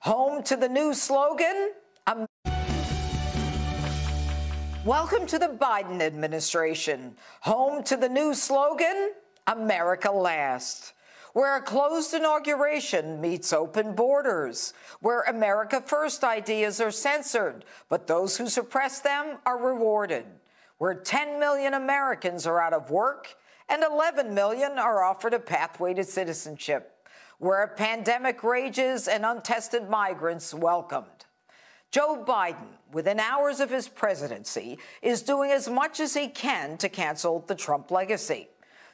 Home to the new slogan? Welcome to the Biden administration. Home to the new slogan? America Last. Where a closed inauguration meets open borders. Where America First ideas are censored, but those who suppress them are rewarded. Where 10 million Americans are out of work and 11 million are offered a pathway to citizenship. Where a pandemic rages and untested migrants welcomed. Joe Biden, within hours of his presidency, is doing as much as he can to cancel the Trump legacy,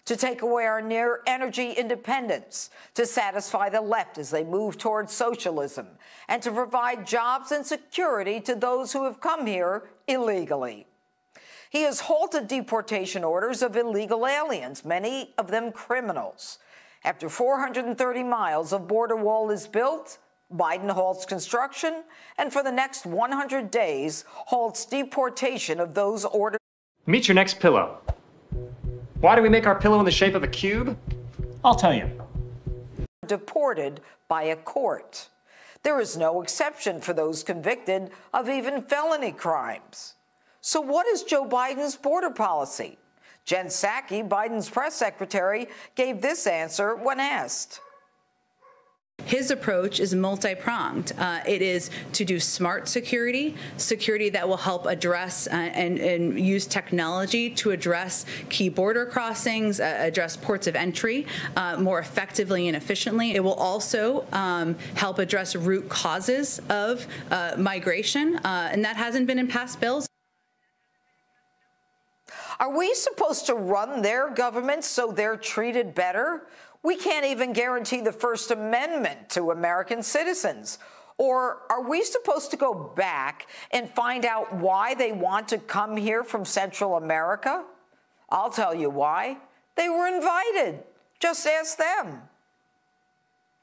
to take away our near energy independence, to satisfy the left as they move towards socialism, and to provide jobs and security to those who have come here illegally. He has halted deportation orders of illegal aliens, many of them criminals. After 430 miles of border wall is built, Biden halts construction and for the next 100 days halts deportation of those orders. Meet your next pillow. Why do we make our pillow in the shape of a cube? I'll tell you. Deported by a court. There is no exception for those convicted of even felony crimes. So what is Joe Biden's border policy? Jen Psaki, Biden's press secretary, gave this answer when asked. His approach is multi-pronged. It is to do smart security, security that will help address and use technology to address key border crossings, address ports of entry more effectively and efficiently. It will also help address root causes of migration, and that hasn't been in past bills. Are we supposed to run their government so they're treated better? We can't even guarantee the First Amendment to American citizens. Or are we supposed to go back and find out why they want to come here from Central America? I'll tell you why. They were invited. Just ask them.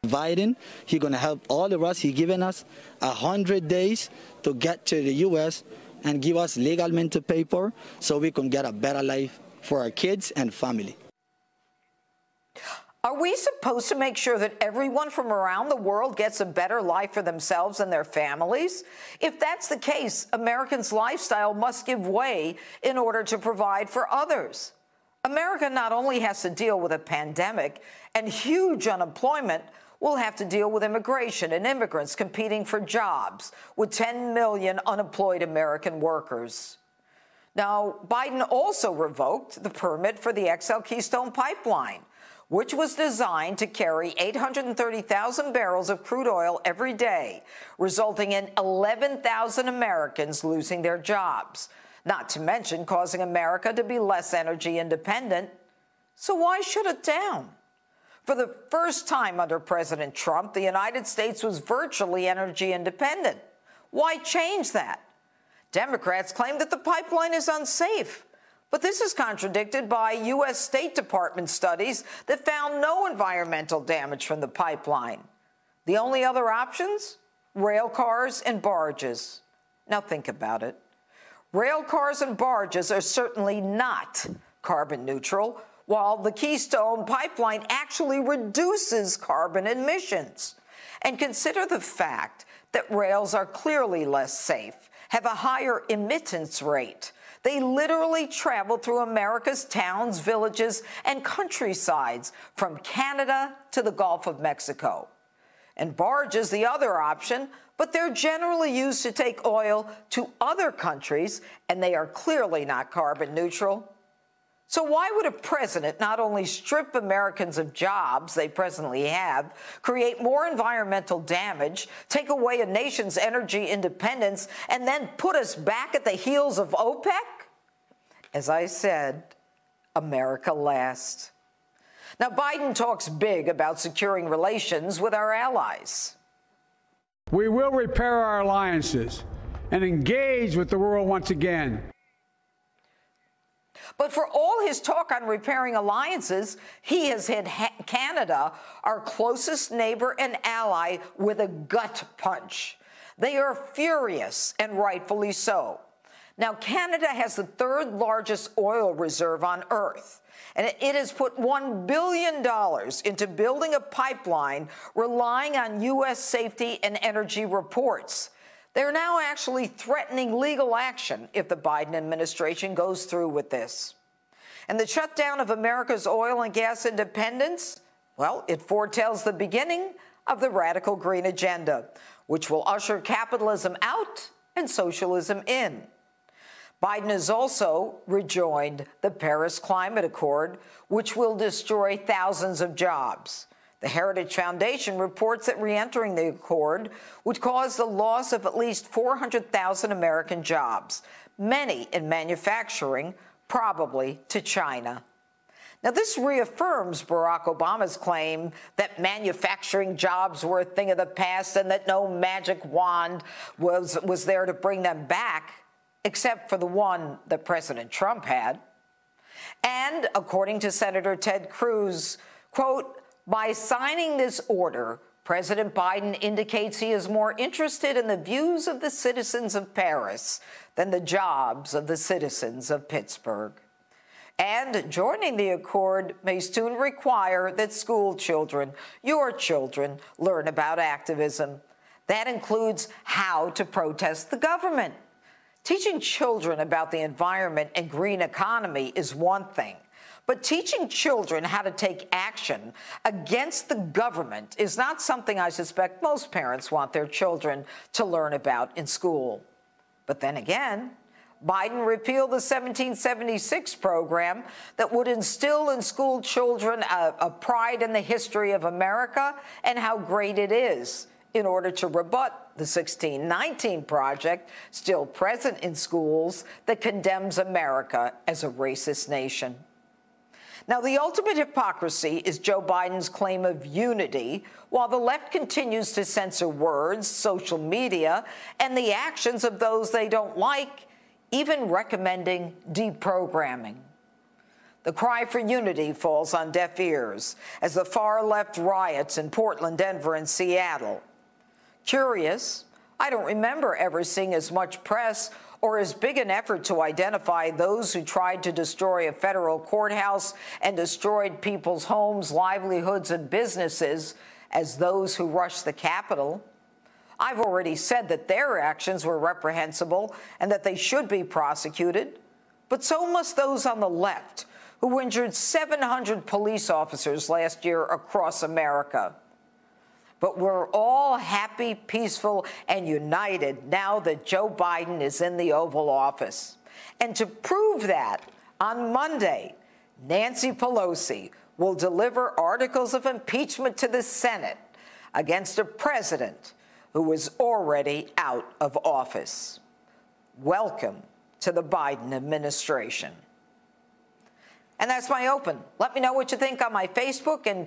Biden, he's going to help all of us. He's given us 100 days to get to the U.S. and give us legal mental paper so we can get a better life for our kids and family. Are we supposed to make sure that everyone from around the world gets a better life for themselves and their families? If that's the case, Americans' lifestyle must give way in order to provide for others. America not only has to deal with a pandemic and huge unemployment, we'll have to deal with immigration and immigrants competing for jobs with 10 million unemployed American workers. Now, Biden also revoked the permit for the XL Keystone Pipeline, which was designed to carry 830,000 barrels of crude oil every day, resulting in 11,000 Americans losing their jobs, not to mention causing America to be less energy independent. So why shut it down? For the first time under President Trump, the United States was virtually energy independent. Why change that? Democrats claim that the pipeline is unsafe. But this is contradicted by U.S. State Department studies that found no environmental damage from the pipeline. The only other options? Rail cars and barges. Now think about it. Rail cars and barges are certainly not carbon neutral, while the Keystone Pipeline actually reduces carbon emissions. And consider the fact that rails are clearly less safe, have a higher emittance rate. They literally travel through America's towns, villages, and countrysides, from Canada to the Gulf of Mexico. And barges, the other option, but they're generally used to take oil to other countries, and they are clearly not carbon neutral. So why would a president not only strip Americans of jobs they presently have, create more environmental damage, take away a nation's energy independence, and then put us back at the heels of OPEC? As I said, America last. Now, Biden talks big about securing relations with our allies. We will repair our alliances and engage with the world once again. But for all his talk on repairing alliances, he has hit Canada, our closest neighbor and ally, with a gut punch. They are furious, and rightfully so. Now, Canada has the third largest oil reserve on Earth, and it has put $1 billion into building a pipeline relying on U.S. safety and energy reports. They're now actually threatening legal action if the Biden administration goes through with this. And the shutdown of America's oil and gas independence, well, it foretells the beginning of the radical green agenda, which will usher capitalism out and socialism in. Biden has also rejoined the Paris Climate Accord, which will destroy thousands of jobs. The Heritage Foundation reports that re-entering the accord would cause the loss of at least 400,000 American jobs, many in manufacturing, probably to China. Now, this reaffirms Barack Obama's claim that manufacturing jobs were a thing of the past and that no magic wand was there to bring them back, except for the one that President Trump had. And according to Senator Ted Cruz, quote, by signing this order, President Biden indicates he is more interested in the views of the citizens of Paris than the jobs of the citizens of Pittsburgh. And joining the accord may soon require that school children, your children, learn about activism. That includes how to protest the government. Teaching children about the environment and green economy is one thing, but teaching children how to take action against the government is not something I suspect most parents want their children to learn about in school. But then again, Biden repealed the 1776 program that would instill in school children a pride in the history of America and how great it is, in order to rebut the 1619 project, still present in schools, that condemns America as a racist nation. Now, the ultimate hypocrisy is Joe Biden's claim of unity, while the left continues to censor words, social media, and the actions of those they don't like, even recommending deprogramming. The cry for unity falls on deaf ears as the far-left riots in Portland, Denver, and Seattle. Curious, I don't remember ever seeing as much press or as big an effort to identify those who tried to destroy a federal courthouse and destroyed people's homes, livelihoods, and businesses as those who rushed the Capitol. I've already said that their actions were reprehensible and that they should be prosecuted, but so must those on the left who injured 700 police officers last year across America. But we're all happy, peaceful, and united now that Joe Biden is in the Oval Office. And to prove that, on Monday, Nancy Pelosi will deliver articles of impeachment to the Senate against a president who is already out of office. Welcome to the Biden administration. And that's my open. Let me know what you think on my Facebook and